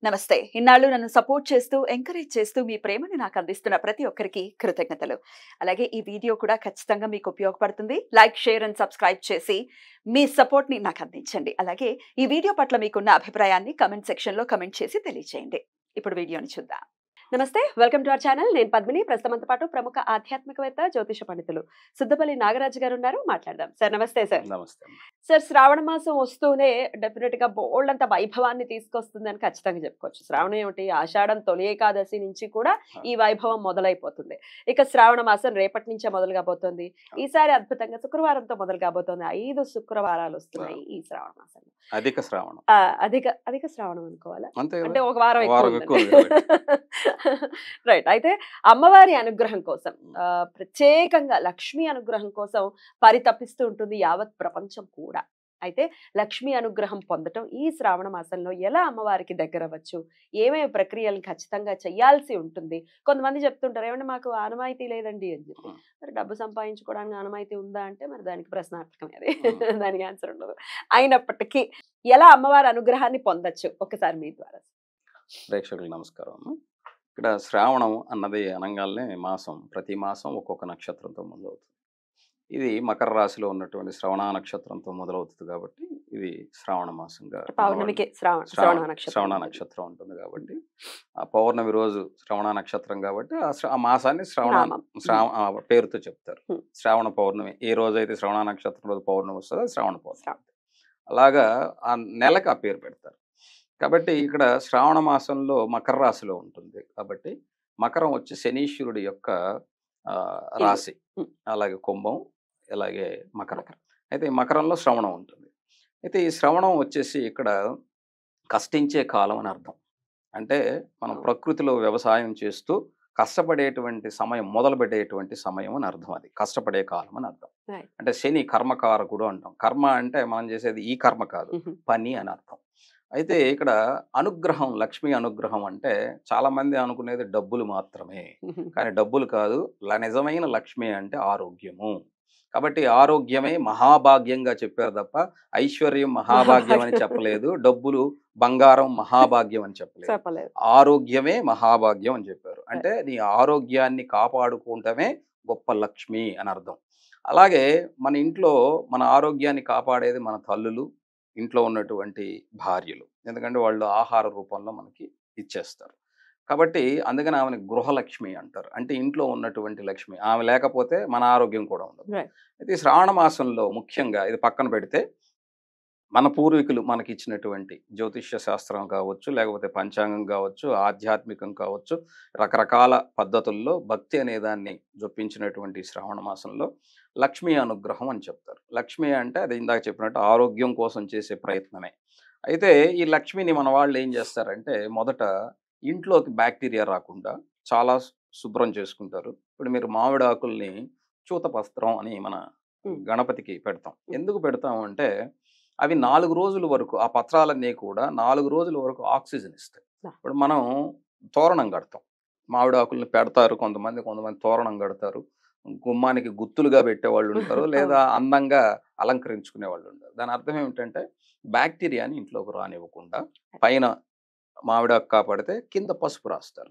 నమస్తే. ఇన్నాళ్ళు నన్ను సపోర్ట్ చేస్తూ, ఎంకరేజ్ చేస్తూ మీ ప్రేమని నాకు అందిస్తున్న ప్రతి ఒక్కరికి కృతజ్ఞతలు. అలాగే ఈ వీడియో కూడా ఖచ్చితంగా మీకు ఉపయోగపడుతుంది. లైక్, షేర్ అండ్ సబ్స్క్రైబ్ చేసి మీ సపోర్ట్‌ని నాకు అందించండి. అలాగే ఈ వీడియో పట్ల మీకున్న అభిప్రాయాన్ని కామెంట్ సెక్షన్‌లో కామెంట్ చేసి తెలియజేయండి. ఇప్పుడు వీడియోని చూద్దాం. నమస్తే. Welcome to our channel. నేను పద్మిని. ప్రస్తుతంతో పాటు ప్రముఖ ఆధ్యాత్మికవేత్త, జ్యోతిష పండితులు సుద్దపల్లి నాగరాజు గారు ఉన్నారు. మాట్లాడదాం. సార్ నమస్తే సార్. నమస్తే అమ్మ. సార్, శ్రావణ మాసం వస్తూనే డెఫినెట్‌గా బోలెడంత వైభవాన్ని తీసుకొస్తుందని ఖచ్చితంగా చెప్పుకోవచ్చు. శ్రావణం ఏమిటి, ఆషాఢం తొలి ఏకాదశి నుంచి కూడా ఈ వైభవం మొదలైపోతుంది. ఇక శ్రావణ మాసం రేపటి నుంచే మొదలు కాబోతోంది. ఈసారి అద్భుతంగా శుక్రవారంతో మొదలు కాబోతోంది. 5 శుక్రవారాలు వస్తున్నాయి ఈ శ్రావణ మాసంలో. అధిక శ్రావణం అధిక శ్రావణం అనుకోవాలా? అంతే కదా. అంటే ఒక వారం వారం ఎక్కువ ఎక్కువ ఉంది రైట్. అయితే అమ్మవారి అనుగ్రహం కోసం ప్రత్యేకంగా లక్ష్మీ అనుగ్రహం కోసం పరితపిస్తూ ఉంటుంది యావత్ ప్రపంచం కూడా. అయితే లక్ష్మీ అనుగ్రహం పొందటం ఈ శ్రావణ మాసంలో ఎలా అమ్మవారికి దగ్గర అవ్వచ్చు, ఏమేమి ప్రక్రియలను ఖచ్చితంగా చేయాల్సి ఉంటుంది? కొంతమంది చెప్తుంటారు, ఏమంటే మాకు ఆనవాయితీ లేదండి అని చెప్పి. మరి డబ్బు సంపాదించుకోవడానికి ఆనవాయితీ ఉందా అంటే మరి దానికి ప్రశ్నార్థకమే అది. దానికి ఆన్సర్ ఉండదు. అయినప్పటికీ ఎలా అమ్మవారి అనుగ్రహాన్ని పొందొచ్చు ఒకసారి మీ ద్వారా? ప్రేక్షకులకు నమస్కారం అమ్మ. ఇక్కడ శ్రావణం అన్నది అనగానే మాసం, ప్రతి మాసం ఒక్కొక్క నక్షత్రంతో మొదలవుతుంది. ఇది మకర రాశిలో ఉన్నటువంటి శ్రవణ నక్షత్రంతో మొదలవుతుంది కాబట్టి ఇది శ్రావణ మాసంగా పౌర్ణమికి శ్రవణ నక్షత్రం ఉంటుంది కాబట్టి ఆ పౌర్ణమి రోజు శ్రవణ నక్షత్రం కాబట్టి ఆ మాసాన్ని పేరుతో చెప్తారు. శ్రావణ పౌర్ణమి ఏ రోజైతే శ్రవణ నక్షత్రం రోజు పౌర్ణమి వస్తుందో శ్రావణ పౌర్ణమి. అలాగా ఆ నెలకు ఆ పేరు పెడతారు. కాబట్టి ఇక్కడ శ్రావణ మాసంలో మకర రాశిలో ఉంటుంది కాబట్టి మకరం వచ్చి శనీశ్వరుడి యొక్క రాశి, అలాగే కుంభం, అలాగే మకరం. అయితే ఈ మకరంలో శ్రవణం ఉంటుంది. అయితే ఈ శ్రవణం వచ్చేసి ఇక్కడ కష్టించే కాలం అని అర్థం. అంటే మనం ప్రకృతిలో వ్యవసాయం చేస్తూ కష్టపడేటువంటి సమయం, మొదలుపెట్టేటువంటి సమయం అని అర్థం. అది కష్టపడే కాలం అని అర్థం. అంటే శని కర్మకారకుడు అంటాం. కర్మ అంటే మనం చేసేది ఈ కర్మ కాదు, పని అని అర్థం. అయితే ఇక్కడ అనుగ్రహం, లక్ష్మీ అనుగ్రహం అంటే చాలా మంది అనుకునేది డబ్బులు మాత్రమే, కానీ డబ్బులు కాదు. నిజమైన లక్ష్మి అంటే ఆరోగ్యము. కాబట్టి ఆరోగ్యమే మహాభాగ్యంగా చెప్పారు తప్ప ఐశ్వర్యం మహాభాగ్యం అని చెప్పలేదు, డబ్బులు బంగారం మహాభాగ్యం అని చెప్పలేదు. ఆరోగ్యమే మహాభాగ్యం అని చెప్పారు. అంటే నీ ఆరోగ్యాన్ని కాపాడుకుంటమే గొప్ప లక్ష్మి అని అర్థం. అలాగే మన ఇంట్లో మన ఆరోగ్యాన్ని కాపాడేది మన తల్లులు, ఇంట్లో ఉన్నటువంటి భార్యలు. ఎందుకంటే వాళ్ళు ఆహార రూపంలో మనకి ఇచ్చేస్తారు. కాబట్టి అందుకని ఆమెను గృహలక్ష్మి అంటారు. అంటే ఇంట్లో ఉన్నటువంటి లక్ష్మి. ఆమె లేకపోతే మన ఆరోగ్యం కూడా ఉండదు. అయితే ఈ శ్రావణ మాసంలో ముఖ్యంగా ఇది పక్కన పెడితే మన పూర్వీకులు మనకి ఇచ్చినటువంటి జ్యోతిష్య శాస్త్రం కావచ్చు, లేకపోతే పంచాంగం కావచ్చు, ఆధ్యాత్మికం కావచ్చు, రకరకాల పద్ధతుల్లో భక్తి అనే దాన్ని జొప్పించినటువంటి శ్రావణ మాసంలో లక్ష్మీ అనుగ్రహం అని చెప్తారు. లక్ష్మి అంటే అది ఇందాక చెప్పినట్టు ఆరోగ్యం కోసం చేసే ప్రయత్నమే. అయితే ఈ లక్ష్మిని మన వాళ్ళు ఏం చేస్తారంటే మొదట ఇంట్లోకి బ్యాక్టీరియా రాకుండా చాలా శుభ్రం చేసుకుంటారు. ఇప్పుడు మీరు మామిడి ఆకుల్ని చూతపస్త్రం అని మన గణపతికి పెడతాం. ఎందుకు పెడతాం అంటే అవి 4 రోజుల వరకు, ఆ పత్రాలన్నీ కూడా 4 రోజుల వరకు ఆక్సిజన్ ఇస్తాయి. ఇప్పుడు మనం తోరణం కడతాం, మామిడి ఆకుల్ని పెడతారు కొంతమంది తోరణం కడతారు, గుమ్మానికి గుత్తులుగా పెట్టేవాళ్ళు ఉంటారు, లేదా అందంగా అలంకరించుకునే వాళ్ళు ఉంటారు. దాని అర్థం ఏమిటంటే బ్యాక్టీరియాని ఇంట్లోకి రానివ్వకుండా పైన మామిడాకు కాపాడితే కింద పసుపు రాస్తారు.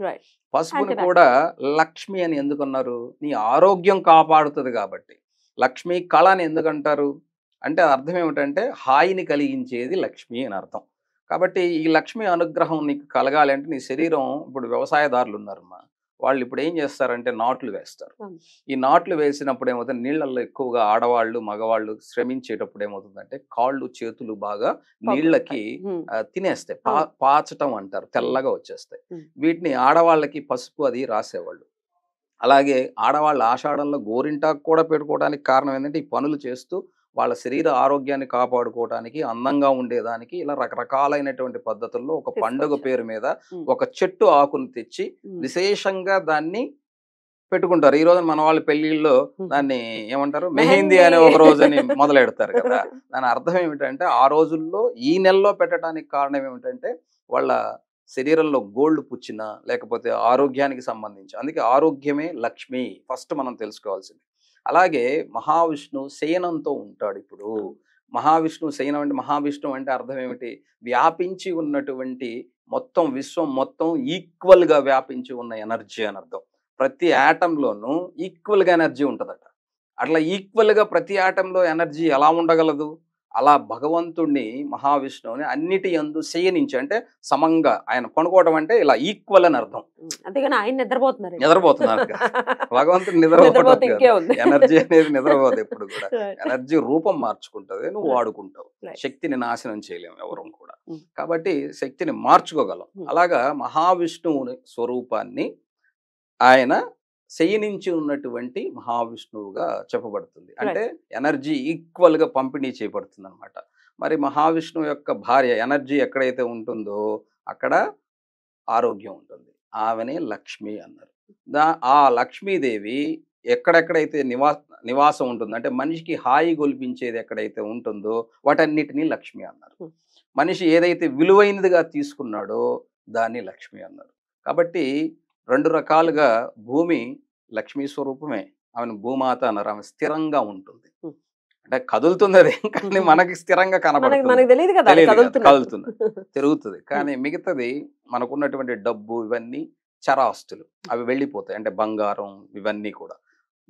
పసుపుని కూడా లక్ష్మి అని ఎందుకన్నారు? నీ ఆరోగ్యం కాపాడుతుంది కాబట్టి. లక్ష్మీ కళ అని ఎందుకంటారు అంటే అర్థం ఏమిటంటే హాయిని కలిగించేది లక్ష్మి అని అర్థం. కాబట్టి ఈ లక్ష్మి అనుగ్రహం నీకు కలగాలి అంటే నీ శరీరం, ఇప్పుడు వ్యవసాయదారులు ఉన్నారమ్మా, వాళ్ళు ఇప్పుడు ఏం చేస్తారంటే నాట్లు వేస్తారు. ఈ నాట్లు వేసినప్పుడు ఏమవుతుంది, నీళ్లలో ఎక్కువగా ఆడవాళ్ళు మగవాళ్ళు శ్రమించేటప్పుడు ఏమవుతుందంటే కాళ్ళు చేతులు బాగా నీళ్ళకి తినేస్తాయి, పాచటం అంటారు, తెల్లగా వచ్చేస్తాయి. వీటిని ఆడవాళ్ళకి పసుపు అది రాసేవాళ్ళు. అలాగే ఆడవాళ్ళ ఆషాఢంలో గోరింటాకు కూడా పెట్టుకోవడానికి కారణం ఏంటంటే ఈ పనులు చేస్తూ వాళ్ళ శరీర ఆరోగ్యాన్ని కాపాడుకోవడానికి, అందంగా ఉండేదానికి ఇలా రకరకాలైనటువంటి పద్ధతుల్లో ఒక పండుగ పేరు మీద ఒక చెట్టు ఆకును తెచ్చి విశేషంగా దాన్ని పెట్టుకుంటారు. ఈ రోజు మన వాళ్ళ పెళ్లిళ్ళలో దాన్ని ఏమంటారు, మెహందీ అనే ఒక రోజుని మొదలెడతారు కదా. దాని అర్థం ఏమిటంటే ఆ రోజుల్లో ఈ నెలలో పెట్టడానికి కారణం ఏమిటంటే వాళ్ళ శరీరంలో గోల్డ్ పుచ్చిన, లేకపోతే ఆరోగ్యానికి సంబంధించి. అందుకే ఆరోగ్యమే లక్ష్మి ఫస్ట్ మనం తెలుసుకోవాల్సింది. అలాగే మహావిష్ణు శయనంతో ఉంటాడు. ఇప్పుడు మహావిష్ణువు శయనం అంటే మహావిష్ణువు అంటే అర్థం ఏమిటి? వ్యాపించి ఉన్నటువంటి మొత్తం విశ్వం మొత్తం ఈక్వల్ గా వ్యాపించి ఉన్న ఎనర్జీ అని అర్థం. ప్రతి ఆటంలోనూ ఈక్వల్ గా ఎనర్జీ ఉంటదట. అట్లా ఈక్వల్ గా ప్రతి ఆటంలో ఎనర్జీ ఎలా ఉండగలదు? అలా భగవంతుణ్ణి మహావిష్ణువుని అన్నిటి యందు శయనించి అంటే సమంగా ఆయన పనుకోవడం అంటే ఇలా ఈక్వల్ అని అర్థం. అంతేగాని ఆయన నిద్రపోతున్నారు. నిద్రపోతున్నారు భగవంతుడు నిద్రపోతే ఇంకే ఉంది. ఎనర్జీ అనేది నిద్రపోదు ఎప్పుడు కూడా. ఎనర్జీ రూపం మార్చుకుంటది, నువ్వు వాడుకుంటావు. శక్తిని నాశనం చేయలేము ఎవరు కూడా. కాబట్టి శక్తిని మార్చుకోగలం. అలాగా మహావిష్ణువుని స్వరూపాన్ని ఆయన శయనించి ఉన్నటువంటి మహావిష్ణువుగా చెప్పబడుతుంది. అంటే ఎనర్జీ ఈక్వల్ గా పంపిణీ చేయబడుతుంది అనమాట. మరి మహావిష్ణువు యొక్క భార్య ఎనర్జీ ఎక్కడైతే ఉంటుందో అక్కడ ఆరోగ్యం ఉంటుంది. ఆమెనే లక్ష్మి అన్నారు. ఆ లక్ష్మీదేవి ఎక్కడెక్కడైతే నివాసం ఉంటుంది అంటే మనిషికి హాయి గొల్పించేది ఎక్కడైతే ఉంటుందో వాటన్నిటినీ లక్ష్మి అన్నారు. మనిషి ఏదైతే విలువైనదిగా తీసుకున్నాడో దాన్ని లక్ష్మి అన్నారు. కాబట్టి రెండు రకాలుగా భూమి లక్ష్మీ స్వరూపమే. ఆమెను భూమాత అన్నారు. ఆమె స్థిరంగా ఉంటుంది, అంటే కదులుతుంది అది, కానీ మనకి స్థిరంగా కనబడుతుంది, కదులుతుంది, తిరుగుతుంది. కానీ మిగతాది మనకున్నటువంటి డబ్బు ఇవన్నీ చరాస్తులు, అవి వెళ్ళిపోతాయి. అంటే బంగారం ఇవన్నీ కూడా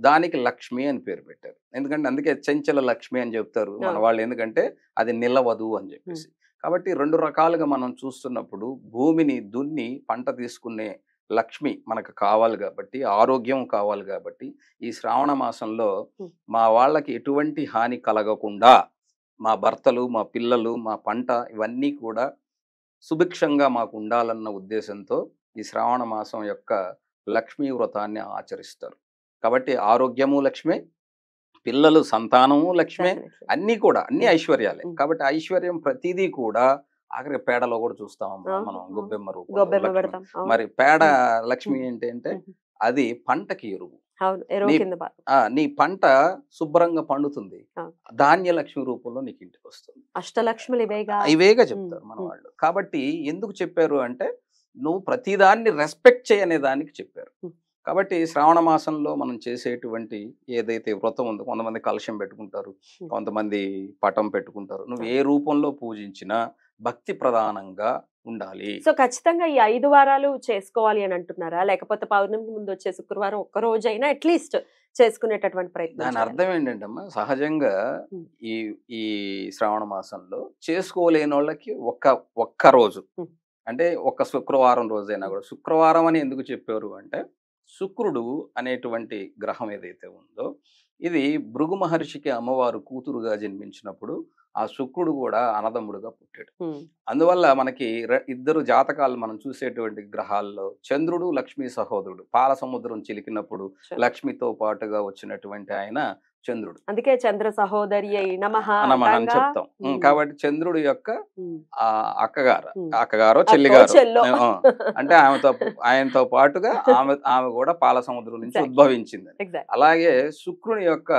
దానికి లక్ష్మి అని పేరు పెట్టారు. ఎందుకంటే అందుకే చెంచల లక్ష్మి అని చెప్తారు మన వాళ్ళు, ఎందుకంటే అది నిలవదు అని చెప్పేసి. కాబట్టి రెండు రకాలుగా మనం చూస్తున్నప్పుడు భూమిని దున్ని పంట తీసుకునే లక్ష్మి మనకు కావాలి కాబట్టి, ఆరోగ్యం కావాలి కాబట్టి ఈ శ్రావణ మాసంలో మా వాళ్ళకి ఎటువంటి హాని కలగకుండా మా భర్తలు, మా పిల్లలు, మా పంట ఇవన్నీ కూడా సుభిక్షంగా మాకు ఉండాలన్న ఉద్దేశంతో ఈ శ్రావణ మాసం యొక్క లక్ష్మీ వ్రతాన్ని ఆచరిస్తారు. కాబట్టి ఆరోగ్యము లక్ష్మే, పిల్లలు సంతానము లక్ష్మే, అన్నీ కూడా అన్ని ఐశ్వర్యాలే. కాబట్టి ఐశ్వర్యం ప్రతిదీ కూడా ఆఖరికి పేడలో కూడా చూస్తామమ్మా మనం, గొబ్బెమ్మ రూపం. మరి పేడ లక్ష్మి ఏంటంటే అది పంటకి ఎరువు. నీ పంట శుభ్రంగా పండుతుంది, ధాన్య లక్ష్మి రూపంలో నీకు ఇంటికి వస్తుంది. అష్టలక్ష్ములు ఇవేగా చెప్తారు మన వాళ్ళు. కాబట్టి ఎందుకు చెప్పారు అంటే నువ్వు ప్రతిదాన్ని రెస్పెక్ట్ చేయనే దానికి చెప్పారు. కాబట్టి శ్రావణ మాసంలో మనం చేసేటువంటి ఏదైతే వ్రతం ఉందో, కొంతమంది కలశం పెట్టుకుంటారు, కొంతమంది పటం పెట్టుకుంటారు. నువ్వు ఏ రూపంలో పూజించినా భక్తి ప్రధానంగా ఉండాలి. సో ఖచ్చితంగా ఈ 5 వారాలు చేసుకోవాలి అని అంటున్నారా, లేకపోతే పౌర్ణమికి ముందు వచ్చే శుక్రవారం ఒక్క రోజైనా అట్లీస్ట్ చేసుకునేటటువంటి ప్రయత్నం? దాని అర్థం ఏంటంటే సహజంగా ఈ శ్రావణ మాసంలో చేసుకోలేని వాళ్ళకి ఒక్క రోజు అంటే ఒక్క శుక్రవారం రోజైనా కూడా. శుక్రవారం అని ఎందుకు చెప్పారు అంటే శుక్రుడు అనేటువంటి గ్రహం ఏదైతే ఉందో ఇది భృగు మహర్షికి అమ్మవారు కూతురుగా జన్మించినప్పుడు ఆ శుక్రుడు కూడా అన్నదమ్ముడుగా పుట్టాడు. అందువల్ల మనకి ఇద్దరు జాతకాలు మనం చూసేటువంటి గ్రహాల్లో చంద్రుడు లక్ష్మీ సహోదరుడు. పాల సముద్రం చిలికినప్పుడు లక్ష్మితో పాటుగా వచ్చినటువంటి ఆయన చంద్రుడు. అందుకే చంద్ర సహోదరి నమః అని చెప్తాం. కాబట్టి చంద్రుడు యొక్క అక్కగారో చెల్లిగారు అంటే ఆయనతో పాటుగా ఆమె కూడా పాల సముద్రం నుంచి ఉద్భవించింది. అలాగే శుక్రుని యొక్క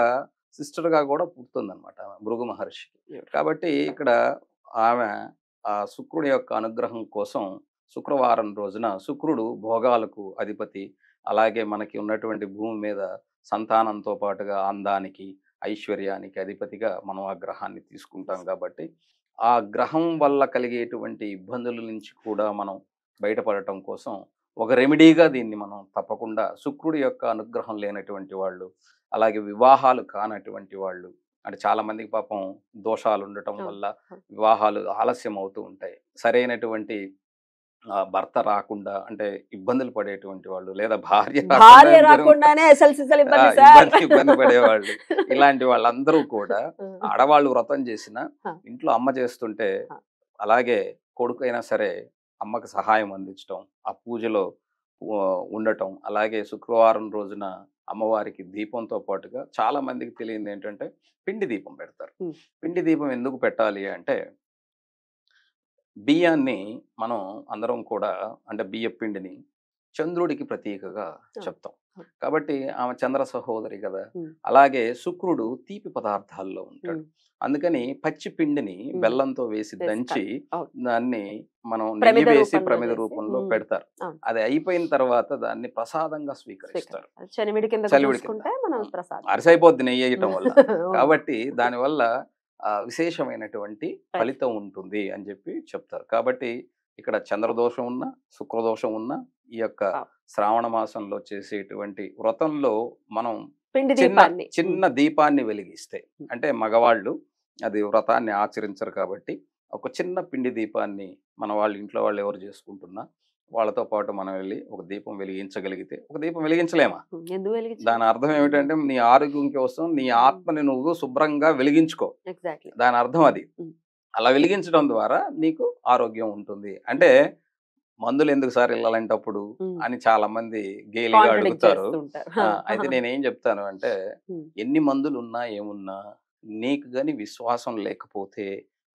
సిస్టర్ గా కూడా పుడుతుంది అనమాట భృగు మహర్షికి. కాబట్టి ఇక్కడ ఆమె ఆ శుక్రుడి యొక్క అనుగ్రహం కోసం శుక్రవారం రోజున శుక్రుడు భోగాలకు అధిపతి, అలాగే మనకి ఉన్నటువంటి భూమి మీద సంతానంతో పాటుగా అందానికి ఐశ్వర్యానికి అధిపతిగా మనం ఆ గ్రహాన్ని తీసుకుంటాం. కాబట్టి ఆ గ్రహం వల్ల కలిగేటువంటి ఇబ్బందుల నుంచి కూడా మనం బయటపడటం కోసం ఒక రెమెడీగా దీన్ని మనం తప్పకుండా, శుక్రుడి యొక్క అనుగ్రహం లేనటువంటి వాళ్ళు, అలాగే వివాహాలు కానటువంటి వాళ్ళు, అంటే చాలా మందికి పాపం దోషాలు ఉండటం వల్ల వివాహాలు ఆలస్యం అవుతూ ఉంటాయి, సరైనటువంటి భర్త రాకుండా అంటే ఇబ్బందులు పడేటువంటి వాళ్ళు, లేదా భార్య రాకుండానే ఇబ్బంది పడేవాళ్ళు, ఇలాంటి వాళ్ళందరూ కూడా ఆడవాళ్ళు వ్రతం చేసిన ఇంట్లో అమ్మ చేస్తుంటే అలాగే కొడుకైనా సరే అమ్మకి సహాయం అందించడం, ఆ పూజలో ఉండటం, అలాగే శుక్రవారం రోజున అమ్మవారికి దీపంతో పాటుగా చాలా మందికి తెలియదు ఏంటంటే పిండి దీపం పెడతారు. పిండి దీపం ఎందుకు పెట్టాలి అంటే బియ్యాన్ని మనం అందరం కూడా అంటే బియ్య పిండిని చంద్రుడికి ప్రతీకగా చెప్తాం. కాబట్టి ఆమె చంద్ర సహోదరి కదా. అలాగే శుక్రుడు తీపి పదార్థాల్లో ఉంటాడు. అందుకని పచ్చి పిండిని బెల్లంతో వేసి దంచి దాన్ని మనం నెయ్యి వేసి ప్రమిద రూపంలో పెడతారు. అది అయిపోయిన తర్వాత దాన్ని ప్రసాదంగా స్వీకరిస్తారు. అరిసైపోద్ది నెయ్యి వేయటం వల్ల. కాబట్టి దానివల్ల విశేషమైనటువంటి ఫలితం ఉంటుంది అని చెప్పి చెప్తారు. కాబట్టి ఇక్కడ చంద్రదోషం ఉన్నా, శుక్రదోషం ఉన్నా, ఈ యొక్క శ్రావణ మాసంలో చేసేటువంటి వ్రతంలో మనం పిండి చిన్న దీపాన్ని చిన్న దీపాన్ని వెలిగిస్తే, అంటే మగవాళ్ళు అది వ్రతాన్ని ఆచరించరు కాబట్టి ఒక చిన్న పిండి దీపాన్ని మన వాళ్ళు ఇంట్లో వాళ్ళు ఎవరు చేసుకుంటున్నా వాళ్ళతో పాటు మనం వెళ్ళి ఒక దీపం వెలిగించగలిగితే, ఒక దీపం వెలిగించలేమా? ఎందుకు వెలిగించు దాని అర్థం ఏమిటంటే నీ ఆరోగ్యం కోసం నీ ఆత్మని నువ్వు శుభ్రంగా వెలిగించుకో. ఎగ్జాక్ట్లీ దాని అర్థం అది. అలా వెలిగించడం ద్వారా నీకు ఆరోగ్యం ఉంటుంది. అంటే మందులు ఎందుకు సార్ ఇళ్ళంటప్పుడు అని చాలా మంది గేలిగా అడుగుతారు. అయితే నేనేం చెప్తాను అంటే, ఎన్ని మందులు ఉన్నా ఏమున్నా నీకు గాని విశ్వాసం లేకపోతే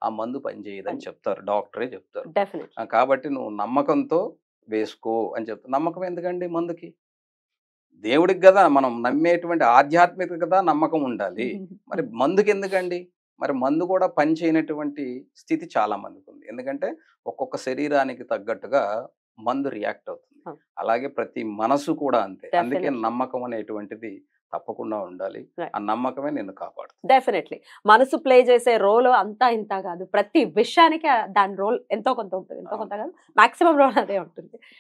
ఆ మందు పనిచేయదని చెప్తారు, డాక్టరే చెప్తారు. కాబట్టి నువ్వు నమ్మకంతో వేసుకో అని చెప్తారు. నమ్మకం ఎందుకండి మందుకి? దేవుడికి కదా మనం నమ్మేటువంటి ఆధ్యాత్మిక కదా నమ్మకం ఉండాలి. మరి మందుకి ఎందుకండి? మరి మందు కూడా పని చేయనటువంటి స్థితి చాలా మందికి ఉంది. ఎందుకంటే ఒక్కొక్క శరీరానికి తగ్గట్టుగా మందు రియాక్ట్ అవుతుంది. అలాగే ప్రతి మనసు కూడా అంతే. అందుకే నమ్మకం అనేటువంటిది తప్పకుండా ఉండాలి. ఆ నమ్మకమే నిన్ను కాపాడుతుంది. డెఫినెట్లీ మనసు ప్లే చేసే రోల్ అంతా ఇంత కాదు, ప్రతి విషయానికి దాని రోల్ ఎంతో కొంత ఉంటుంది. ఎంతో కొంత కాదు, మాక్సిమం రోల్ అదే ఉంటుంది.